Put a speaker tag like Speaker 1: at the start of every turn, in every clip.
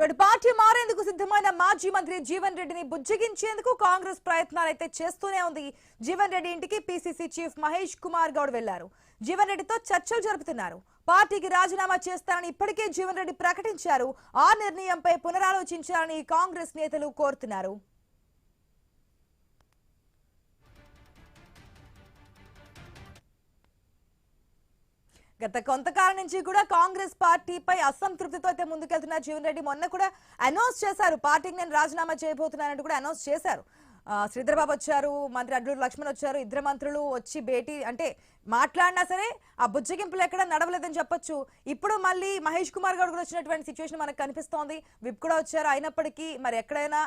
Speaker 1: ఇటు పార్టీ మారేందుకు సిద్ధమైన మాజీ మంత్రి జీవన్ రెడ్డిని బుజ్జగించేందుకు కాంగ్రెస్ ప్రయత్నాలు అయితే చేస్తూనే ఉంది. జీవన్ రెడ్డి ఇంటికి పీసీసీ చీఫ్ మహేష్ కుమార్ గౌడ్ వెళ్లారు. జీవన్ రెడ్డితో చర్చలు జరుపుతున్నారు. పార్టీకి రాజీనామా చేస్తారని ఇప్పటికే జీవన్ రెడ్డి ప్రకటించారు. ఆ నిర్ణయంపై పునరాలోచించాలని కాంగ్రెస్ నేతలు కోరుతున్నారు. గత కొంతకాలం నుంచి కూడా కాంగ్రెస్ పార్టీపై అసంతృప్తితో అయితే ముందుకెళ్తున్నారు జీవన్ రెడ్డి. మొన్న కూడా అనౌన్స్ చేశారు, పార్టీకి నేను రాజీనామా చేయబోతున్నానంటూ కూడా అనౌన్స్ చేశారు. శ్రీధర్ బాబు వచ్చారు, మంత్రి అడ్లూరు లక్ష్మణ్ వచ్చారు, ఇద్దరు మంత్రులు వచ్చి భేటీ అంటే మాట్లాడినా సరే ఆ బుజ్జగింపులు ఎక్కడ నడవలేదని చెప్పొచ్చు. ఇప్పుడు మళ్ళీ మహేష్ కుమార్ గౌడ్ కూడా వచ్చినటువంటి సిచ్యువేషన్ మనకు కనిపిస్తోంది. విప్ కూడా వచ్చారు. అయినప్పటికీ మరి ఎక్కడైనా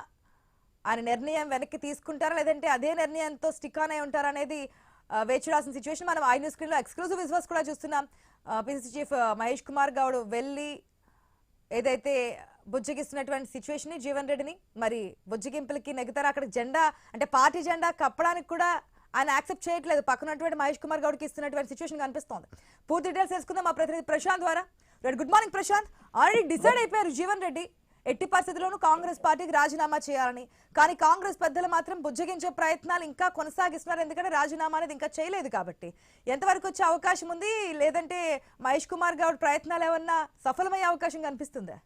Speaker 1: ఆయన నిర్ణయం వెనక్కి తీసుకుంటారా లేదంటే అదే నిర్ణయంతో స్టిక్ ఆన్ అయి ఉంటారా అనేది వేచి చూడాల్సిన సిచ్యువేషన్. మనం ఐ న్యూస్ స్క్రీన్ లో ఎక్స్క్లూజివ్ విజువల్స్ కూడా చూస్తున్నాం. పీసీసీ చీఫ్ మహేష్ కుమార్ గౌడ్ వెళ్ళి ఏదైతే బుజ్జగిస్తున్నటువంటి సిచ్యువేషన్ ని జీవన్ రెడ్డిని మరి బుజ్జగింపులకి నెగ్గుతారు. అక్కడ జెండా అంటే పార్టీ జెండా కప్పడానికి కూడా ఆయన యాక్సెప్ట్ చేయట్లేదు. పక్కనటువంటి మహేష్ కుమార్ గౌడ్కి ఇస్తున్నటువంటి సిచ్యువేషన్ కనిపిస్తోంది. పూర్తి డీటెయిల్స్ తెలుసుకుందాం మా ప్రతినిధి ప్రశాంత్ ద్వారా. Good morning Prashanth. Already decide అయిపోయారు జీవన్ రెడ్డి ఎట్టి పరిస్థితుల్లోనూ కాంగ్రెస్ పార్టీకి రాజీనామా చేయాలని. కానీ కాంగ్రెస్ పెద్దలు మాత్రం బుజ్జగించే ప్రయత్నాలు ఇంకా కొనసాగిస్తున్నారు. ఎందుకంటే రాజీనామా అనేది ఇంకా చేయలేదు కాబట్టి. ఎంతవరకు వచ్చే అవకాశం ఉంది, లేదంటే మహేష్ కుమార్ గౌడ్ ప్రయత్నాలు ఏమన్నా సఫలమయ్యే అవకాశం కనిపిస్తుందా?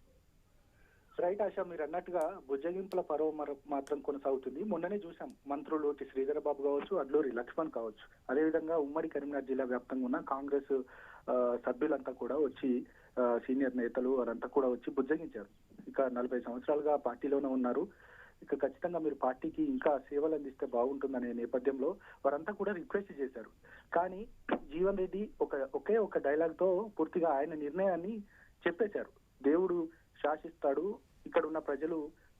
Speaker 2: రైట్ ఆశ, మీరు అన్నట్టుగా బుజ్జగింపుల పర్వం మాత్రం కొనసాగుతుంది. మొన్ననే చూసాం, మంత్రులు శ్రీధర్ బాబు కావచ్చు, అడ్లూరి లక్ష్మణ్ కావచ్చు, అదేవిధంగా ఉమ్మడి కరీంనగర్ జిల్లా వ్యాప్తంగా ఉన్న కాంగ్రెస్ సభ్యులంతా కూడా వచ్చి, సీనియర్ నేతలు వారంతా కూడా వచ్చి బుజ్జగించారు. ఇక 40 సంవత్సరాలుగా పార్టీలోనే ఉన్నారు, ఇక ఖచ్చితంగా మీరు పార్టీకి ఇంకా సేవలు అందిస్తే బాగుంటుందనే నేపథ్యంలో వారంతా కూడా రిక్వెస్ట్ చేశారు. కానీ జీవన్ రెడ్డి ఒకే ఒక డైలాగ్ తో పూర్తిగా ఆయన నిర్ణయాన్ని చెప్పేశారు. దేవుడు శాసిస్తాడు, ఇక్కడ ఉన్న ప్రజలు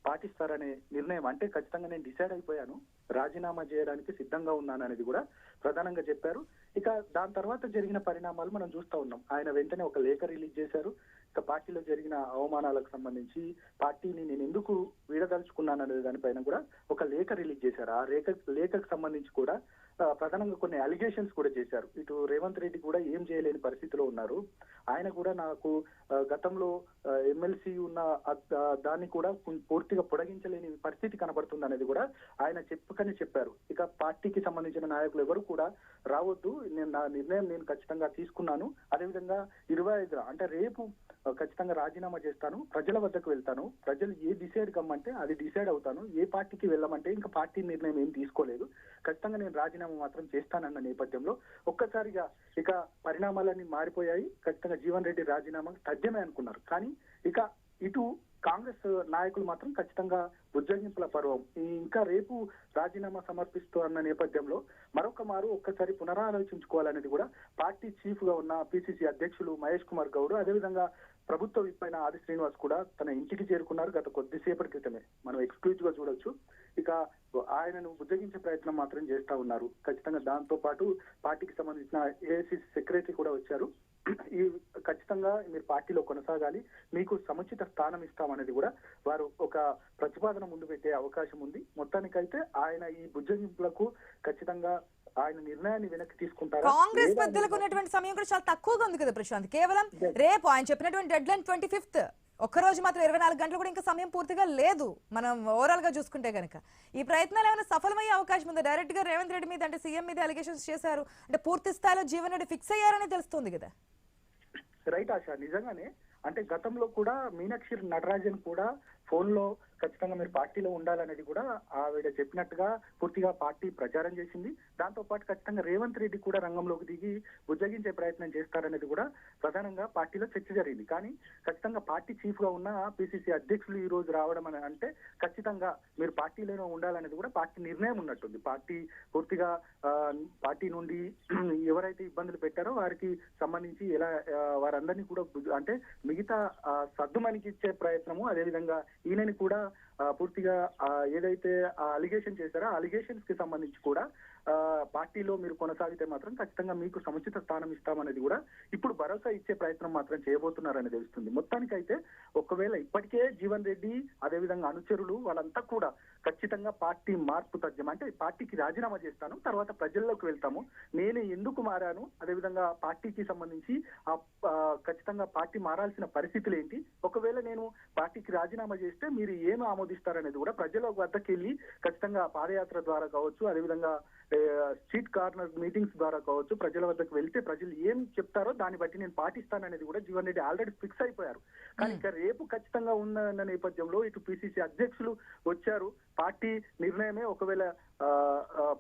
Speaker 2: పాటిస్తారనే నిర్ణయం. అంటే ఖచ్చితంగా నేను డిసైడ్ అయిపోయాను, రాజీనామా చేయడానికి సిద్ధంగా ఉన్నాను అనేది కూడా ప్రధానంగా చెప్పారు. ఇక దాని తర్వాత జరిగిన పరిణామాలు మనం చూస్తా ఉన్నాం. ఆయన వెంటనే ఒక లేఖ రిలీజ్ చేశారు. ఇక పార్టీలో జరిగిన అవమానాలకు సంబంధించి, పార్టీని నేను ఎందుకు వీడదలుచుకున్నాను అనే దానిపైన కూడా ఒక లేఖ రిలీజ్ చేశారు. ఆ లేఖకు సంబంధించి కూడా ప్రధానంగా కొన్ని అలిగేషన్స్ కూడా చేశారు. ఇటు రేవంత్ రెడ్డి కూడా ఏం చేయలేని పరిస్థితిలో ఉన్నారు. ఆయన కూడా నాకు గతంలో ఎమ్మెల్సీ ఉన్న దాన్ని కూడా పూర్తిగా పొడిగించలేని పరిస్థితి కనబడుతుంది అనేది కూడా ఆయన చెప్పారు. ఇక పార్టీకి సంబంధించిన నాయకులు ఎవరు కూడా రావద్దు, నా నిర్ణయం నేను ఖచ్చితంగా తీసుకున్నాను. అదేవిధంగా 25 అంటే రేపు ఖచ్చితంగా రాజీనామా చేస్తాను, ప్రజల వద్దకు వెళ్తాను, ప్రజలు ఏ డిసైడ్ కమ్మంటే అది డిసైడ్ అవుతాను, ఏ పార్టీకి వెళ్ళమంటే ఇంకా పార్టీ నిర్ణయం ఏం తీసుకోలేదు, ఖచ్చితంగా నేను రాజీనామా మాత్రం చేస్తానన్న నేపథ్యంలో ఒక్కసారిగా ఇక పరిణామాలన్నీ మారిపోయాయి. ఖచ్చితంగా జీవన్ రెడ్డి రాజీనామా తథ్యమే అనుకున్నారు. కానీ ఇక ఇటు కాంగ్రెస్ నాయకులు మాత్రం ఖచ్చితంగా బుజ్జగింపుల పర్వం ఇంకా రేపు రాజీనామా సమర్పిస్తూ అన్న నేపథ్యంలో ఒక్కసారి పునరాలోచించుకోవాలనేది కూడా పార్టీ చీఫ్ గా ఉన్న పీసీసీ అధ్యక్షులు మహేష్ కుమార్ గౌడ్, అదేవిధంగా ప్రభుత్వ విప్ అయిన ఆది శ్రీనివాస్ కూడా తన ఇంటికి చేరుకున్నారు. గత కొద్దిసేపటి క్రితమే మనం ఎక్స్క్లూజివ్ గా చూడొచ్చు. ఇక ఆయనను బుజ్జగించే ప్రయత్నం మాత్రం చేస్తా ఉన్నారు. ఖచ్చితంగా దాంతో పాటు పార్టీకి సంబంధించిన ఏఐసీసీ సెక్రటరీ కూడా వచ్చారు. ఈ ఖచ్చితంగా మీరు పార్టీలో కొనసాగాలి, మీకు సముచిత స్థానం ఇస్తామనేది కూడా వారు ఒక ప్రతిపాదన ముందు పెట్టే అవకాశం ఉంది. మొత్తానికైతే ఆయన ఈ బుజ్జగింపులకు ఖచ్చితంగా ఆయన నిర్ణయాన్ని వెనక్కి తీసుకుంటారు.
Speaker 1: కాంగ్రెస్ పెద్దలకు ఉన్నటువంటి సమయం కూడా చాలా తక్కువగా ఉంది కదా ప్రశాంత్. కేవలం రేపు ఆయన చెప్పినటువంటి డెడ్ లైన్ 25th, ఒక్కరోజు మాత్రం 24 గంటలు కూడా ఇంకా సమయం పూర్తిగా లేదు. మనం ఓవరాల్ గా చూసుకుంటే కనుక ఈ ప్రయత్నాలు ఏమైనా సఫలమయ్యే అవకాశం ఉందా? డైరెక్ట్ గా రేవంత్ రెడ్డి మీద అంటే సీఎం మీద అలిగేషన్స్ చేశారు అంటే పూర్తి స్థాయిలో జీవన్ రెడ్డి ఫిక్స్ అయ్యారని తెలుస్తుంది కదా.
Speaker 2: రైట్ ఆశ, నిజంగానే అంటే గతంలో కూడా మీనాక్షి నటరాజన్ కూడా ఫోన్ లో ఖచ్చితంగా మీరు పార్టీలో ఉండాలనేది కూడా ఆవిడ చెప్పినట్టుగా పూర్తిగా పార్టీ ప్రచారం చేసింది. దాంతో పాటు ఖచ్చితంగా రేవంత్ రెడ్డి కూడా రంగంలోకి దిగి బుజ్జగించే ప్రయత్నం చేస్తారనేది కూడా ప్రధానంగా పార్టీలో చర్చ జరిగింది. కానీ ఖచ్చితంగా పార్టీ చీఫ్ గా ఉన్న పీసీసీ అధ్యక్షులు ఈ రోజు రావడం అని అంటే ఖచ్చితంగా మీరు పార్టీలోనే ఉండాలనేది కూడా పార్టీ నిర్ణయం ఉన్నట్టుంది. పార్టీ పూర్తిగా పార్టీ నుండి ఎవరైతే ఇబ్బందులు పెట్టారో వారికి సంబంధించి ఎలా వారందరినీ కూడా అంటే మిగతా సర్దుమణికి ఇచ్చే ప్రయత్నము, అదేవిధంగా ఈయనని కూడా పూర్తిగా ఏదైతే అలిగేషన్ చేశారో ఆ అలిగేషన్స్ కి సంబంధించి కూడా పార్టీలో మీరు కొనసాగితే మాత్రం ఖచ్చితంగా మీకు సముచిత స్థానం ఇస్తామనేది కూడా ఇప్పుడు భరోసా ఇచ్చే ప్రయత్నం మాత్రం చేయబోతున్నారని తెలుస్తుంది. మొత్తానికైతే ఒకవేళ ఇప్పటికే జీవన్ రెడ్డి అదేవిధంగా అనుచరులు వాళ్ళంతా కూడా ఖచ్చితంగా పార్టీ మార్పు తథ్యం అంటే పార్టీకి రాజీనామా చేస్తాను, తర్వాత ప్రజల్లోకి వెళ్తాము, నేను ఎందుకు మారాను, అదేవిధంగా పార్టీకి సంబంధించి ఖచ్చితంగా పార్టీ మారాల్సిన పరిస్థితులు ఏంటి, ఒకవేళ నేను పార్టీకి రాజీనామా చేస్తే మీరు ఏమి ఆమోదిస్తారనేది కూడా ప్రజల వద్దకు వెళ్ళి ఖచ్చితంగా పాదయాత్ర ద్వారా కావచ్చు, అదేవిధంగా స్ట్రీట్ కార్నర్ మీటింగ్స్ ద్వారా కావచ్చు, ప్రజల వద్దకు వెళ్తే ప్రజలు ఏం చెప్తారో దాన్ని బట్టి నేను పాటిస్తాననేది కూడా జీవన్ రెడ్డి ఆల్రెడీ ఫిక్స్ అయిపోయారు. కానీ ఇక రేపు ఖచ్చితంగా ఉన్న నేపథ్యంలో ఇటు పిసిసి అధ్యక్షులు వచ్చారు, పార్టీ నిర్ణయమే ఒకవేళ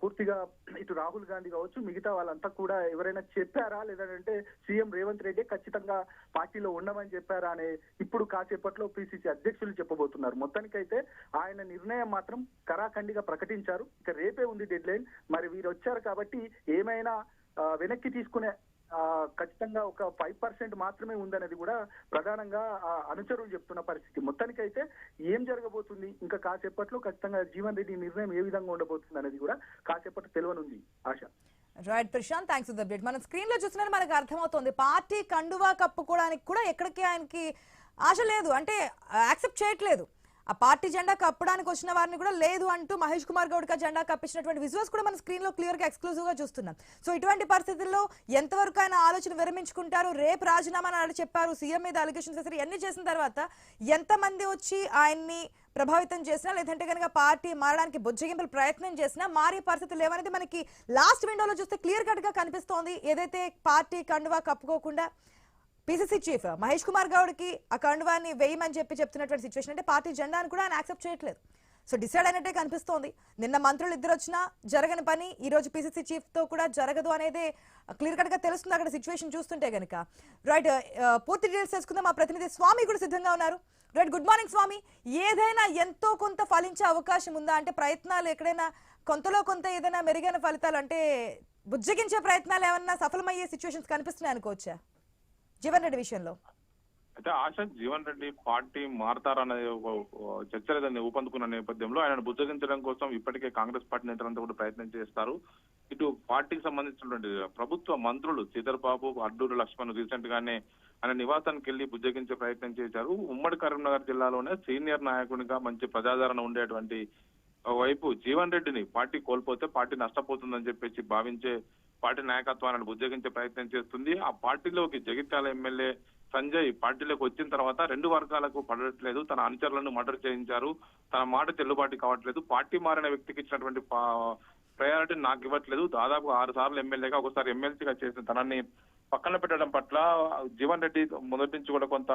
Speaker 2: పూర్తిగా ఇటు రాహుల్ గాంధీ కావచ్చు మిగతా వాళ్ళంతా కూడా ఎవరైనా చెప్పారా లేదంటే సీఎం రేవంత్ రెడ్డి ఖచ్చితంగా పార్టీలో ఉండమని చెప్పారా అనే ఇప్పుడు కాసేపట్లో పిసిసి అధ్యక్షులు చెప్పబోతున్నారు. మొత్తానికైతే ఆయన నిర్ణయం మాత్రం కరాఖండిగా ప్రకటించారు. ఇక రేపే ఉంది డెడ్ లైన్. మరి వీరు వచ్చారు కాబట్టి ఏమైనా వెనక్కి తీసుకునే ఖచ్చితంగా ఒక 5% మాత్రమే ఉందనేది కూడా ప్రధానంగా అనుచరులు చెప్తున్న పరిస్థితి. మొత్తానికైతే ఏం జరగబోతుంది ఇంకా కాసేపట్లో ఖచ్చితంగా జీవన్ రెడ్డి నిర్ణయం ఏ విధంగా ఉండబోతుంది అనేది కూడా కాసేపట్లో తెలియనుంది. ఆశ.
Speaker 1: Right Prashant, thanks for the update. మనం స్క్రీన్ లో చూస్తున్నా మనకు అర్థమవుతుంది పార్టీ కండువా కప్పుకోవడానికి కూడా ఎక్కడికి ఆయనకి ఆశ లేదు, అంటే యాక్సెప్ట్ చేయట్లేదు. ఆ పార్టీ జెండా కప్పడానికి వచ్చిన వారిని కూడా లేదు అంటూ మహేష్ కుమార్ గౌడ్ కా జెండా కప్పించినటువంటి విజువల్స్ కూడా మన స్క్రీన్ లో క్లియర్ గా ఎక్స్క్లూజివ్ గా చూస్తున్నాం. సో ఇటువంటి పరిస్థితుల్లో ఎంతవరకు ఆయన ఆలోచన విరమించుకుంటారు, రేపు రాజీనామా అని చెప్పారు, సీఎం మీద అలిగేషన్స్ వేసారు, ఇవన్నీ చేసిన తర్వాత ఎంతమంది వచ్చి ఆయన్ని ప్రభావితం చేసినా లేదంటే కనుక పార్టీ మారడానికి బుజ్జగింపులు ప్రయత్నం చేసినా మారే పరిస్థితులు లేవనేది మనకి లాస్ట్ విండోలో చూస్తే క్లియర్ కట్ గా కనిపిస్తోంది. ఏదైతే పార్టీ కండువా కప్పుకోకుండా పిసిసి చీఫ్ మహేష్ కుమార్ గౌడ్ కి ఆ కండువాన్ని వేయమని చెప్తున్నటువంటి సిచ్యువేషన్, అంటే పార్టీ జెండాను కూడా ఆయన యాక్సెప్ట్ చేయట్లేదు. సో డిసైడ్ అయినట్టే కనిపిస్తోంది. నిన్న మంత్రులు ఇద్దరు వచ్చినా జరగని పని ఈ రోజు పిసిసి చీఫ్ తో కూడా జరగదు అనేది క్లియర్ కట్ గా తెలుస్తుంది అక్కడ సిచ్యువేషన్ చూస్తుంటే కనుక. రైట్, పూర్తి డీటెయిల్స్ తెలుసుకుందాం. మా ప్రతినిధి స్వామి కూడా సిద్ధంగా ఉన్నారు. రైట్, గుడ్ మార్నింగ్ స్వామి. ఏదైనా ఎంతో కొంత ఫలించే అవకాశం ఉందా, అంటే ప్రయత్నాలు ఎక్కడైనా కొంతలో కొంత ఏదైనా మెరుగైన ఫలితాలు అంటే బుజ్జగించే ప్రయత్నాలు ఏమన్నా సఫలమయ్యే సిచ్యువేషన్స్ కనిపిస్తున్నాయి అనుకోవచ్చా జీవన్ రెడ్డి విషయంలో?
Speaker 3: అయితే ఆశ జీవన్ రెడ్డి పార్టీ మారతారనే చర్చ ఊపందుకున్న నేపథ్యంలో ఆయనను బుజ్జగించడం కోసం ఇప్పటికే కాంగ్రెస్ పార్టీ నేతలంతా కూడా ప్రయత్నం చేస్తారు. ఇటు పార్టీకి సంబంధించినటువంటి ప్రభుత్వ మంత్రులు శ్రీధర్ బాబు, అడ్డూరు లక్ష్మణ్ రీసెంట్ గానే ఆయన నివాసానికి వెళ్లి బుజ్జగించే ప్రయత్నం చేశారు. ఉమ్మడి కరీంనగర్ జిల్లాలోనే సీనియర్ నాయకునిగా మంచి ప్రజాదరణ ఉండేటువంటి వైపు జీవన్ రెడ్డిని పార్టీ కోల్పోతే పార్టీ నష్టపోతుందని చెప్పేసి భావించే పార్టీ నాయకత్వాన్ని బుజ్జగించే ప్రయత్నం చేస్తుంది. ఆ పార్టీలోకి జగిత్యాల ఎమ్మెల్యే సంజయ్ పార్టీలోకి వచ్చిన తర్వాత రెండు వర్గాలకు పడట్లేదు, తన అనుచరులను మర్డర్ చేయించారు, తన మాట చెల్లుబాటు కావట్లేదు, పార్టీ మారిన వ్యక్తికి ఇచ్చినటువంటి ప్రయారిటీ నాకు ఇవ్వట్లేదు, దాదాపు 6 సార్లు ఎమ్మెల్యేగా ఒకసారి ఎమ్మెల్సీగా చేసిన తనని పక్కన పెట్టడం పట్ల జీవన్ రెడ్డి మొదటి నుంచి కూడా కొంత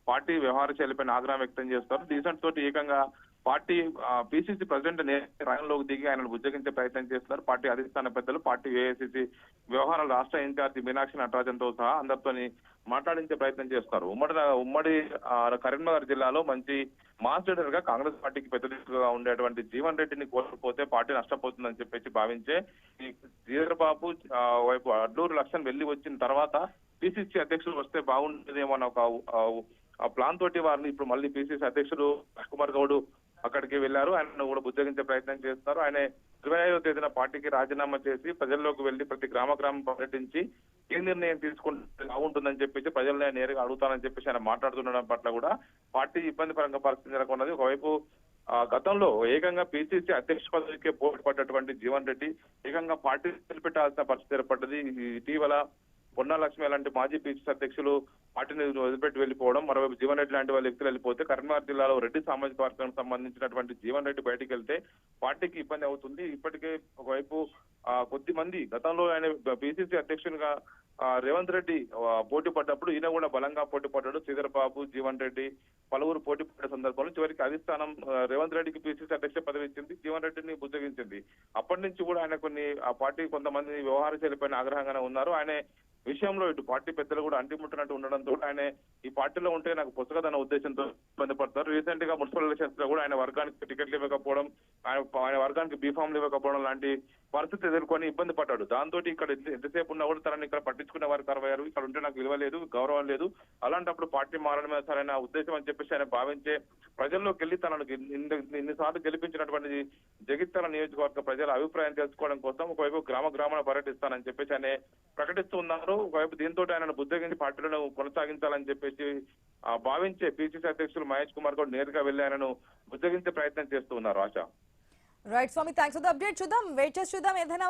Speaker 3: పార్టీ వ్యవహార శైలిపైన ఆగ్రహం వ్యక్తం చేస్తారు. డీసెంట్ తోటి ఏకంగా పార్టీ పిసిసి ప్రెసిడెంట్ రంగంలోకి దిగి ఆయనను బుజ్జగించే ప్రయత్నం చేస్తున్నారు. పార్టీ అధిష్టాన పెద్దలు, పార్టీ ఏఐసిసి వ్యవహారాల రాష్ట్ర ఇన్ఛార్జి మీనాక్షి నటరాజన్తో సహా అందరితోని మాట్లాడించే ప్రయత్నం చేస్తారు. ఉమ్మడి కరీంనగర్ జిల్లాలో మంచి మాస్ లీడర్ గా కాంగ్రెస్ పార్టీకి పెద్ద దిక్కుగా ఉండేటువంటి జీవన్ రెడ్డిని కోల్పోతే పార్టీ నష్టపోతుందని చెప్పేసి భావించే ఈ శ్రీధర్ బాబు వైపు అడ్లూరు లక్ష్మణ్ వెళ్లి వచ్చిన తర్వాత పిసిసి అధ్యక్షులు వస్తే బాగుంటుందేమో అన్న ఒక ప్లాన్ తోటి వారిని ఇప్పుడు మళ్ళీ పిసిసి అధ్యక్షులు కుమార్ గౌడ్ అక్కడికి వెళ్లారు. ఆయన కూడా బుజ్జగించే ప్రయత్నం చేస్తారు. ఆయన 25వ తేదీన పార్టీకి రాజీనామా చేసి ప్రజల్లోకి వెళ్లి ప్రతి గ్రామం పర్యటించి ఏ నిర్ణయం తీసుకుంటే బాగుంటుందని చెప్పేసి ప్రజల్ని నేరుగా అడుగుతానని చెప్పేసి ఆయన మాట్లాడుతుండడం పట్ల కూడా పార్టీ ఇబ్బందికరంగా పరిస్థితి నెలకొన్నది. ఒకవైపు గతంలో ఏకంగా పిసిసి అధ్యక్ష పదవికే పోటీ పడ్డటువంటి జీవన్ రెడ్డి ఏకంగా పార్టీ నిలబెట్టాల్సిన పరిస్థితి ఏర్పడ్డది. ఇటీవల పొన్నా లక్ష్మి లాంటి మాజీ పిసిసి అధ్యక్షులు పార్టీని వదిలిపెట్టి వెళ్లిపోవడం, మరోవైపు జీవన్ రెడ్డి లాంటి వాళ్ళ వ్యక్తులు వెళ్ళిపోతే కరీంనగర్ జిల్లాలో రెడ్డి సామాజిక వర్గానికి సంబంధించినటువంటి జీవన్ రెడ్డి బయటికి వెళ్తే పార్టీకి ఇబ్బంది అవుతుంది. ఇప్పటికే ఒకవైపు కొద్ది మంది గతంలో ఆయన పిసిసి అధ్యక్షునిగా రేవంత్ రెడ్డి పోటీ పడ్డప్పుడు ఈయన కూడా బలంగా పోటీ పడ్డాడు. శ్రీధర్ బాబు, జీవన్ రెడ్డి పలువురు పోటీ పడ్డ సందర్భంలో చివరికి అధిష్టానం రేవంత్ రెడ్డికి పిసిసి అధ్యక్ష పదవి ఇచ్చింది, జీవన్ రెడ్డిని బుజ్జగించింది. అప్పటి నుంచి కూడా ఆయన ఆ పార్టీ కొంతమంది వ్యవహార శైలిపైన ఆగ్రహంగానే ఉన్నారు. ఆయన విషయంలో ఇటు పార్టీ పెద్దలు కూడా అంటిముట్టినట్టు ఉండడంతో ఆయన ఈ పార్టీలో ఉంటే నాకు పుస్తకదన్న ఉద్దేశంతో ఇబ్బంది పడతారు. రీసెంట్ గా మున్సిపల్ ఎలక్షన్స్ లో కూడా ఆయన వర్గానికి టికెట్లు ఇవ్వకపోవడం, ఆయన వర్గానికి బీఫామ్లు ఇవ్వకపోవడం లాంటి పరిస్థితి ఎదుర్కొని ఇబ్బంది పడ్డాడు. దాంతో ఇక్కడ ఎంతసేపు ఉన్నా కూడా తనని ఇక్కడ పట్టించుకునే వారు కరవయ్యారు. ఇక్కడ ఉంటే నాకు విలువ లేదు, గౌరవం లేదు, అలాంటప్పుడు పార్టీ మారడమే సరైన ఉద్దేశం అని చెప్పేసి ఆయన భావించే ప్రజల్లోకి వెళ్ళి తనను ఇన్నిసార్లు గెలిపించినటువంటి జగిత్యాల నియోజకవర్గ ప్రజల అభిప్రాయం తెలుసుకోవడం కోసం ఒకవైపు గ్రామాన పర్యటిస్తానని చెప్పేసి ఆయన ప్రకటిస్తూ ఉన్నారు. ఒకవైపు దీంతో ఆయనను బుద్ధగించి పార్టీలను కొనసాగించాలని చెప్పేసి భావించే పిసిసి అధ్యక్షులు మహేష్ కుమార్ గౌడ్ నేరుగా వెళ్లి ఆయనను బుద్ధగించే ప్రయత్నం చేస్తూ ఉన్నారు. ఆశ.
Speaker 1: Right Swami, thanks for the update. చూద్దాం, వెయిట్ చేసి చూద్దాం ఏదైనా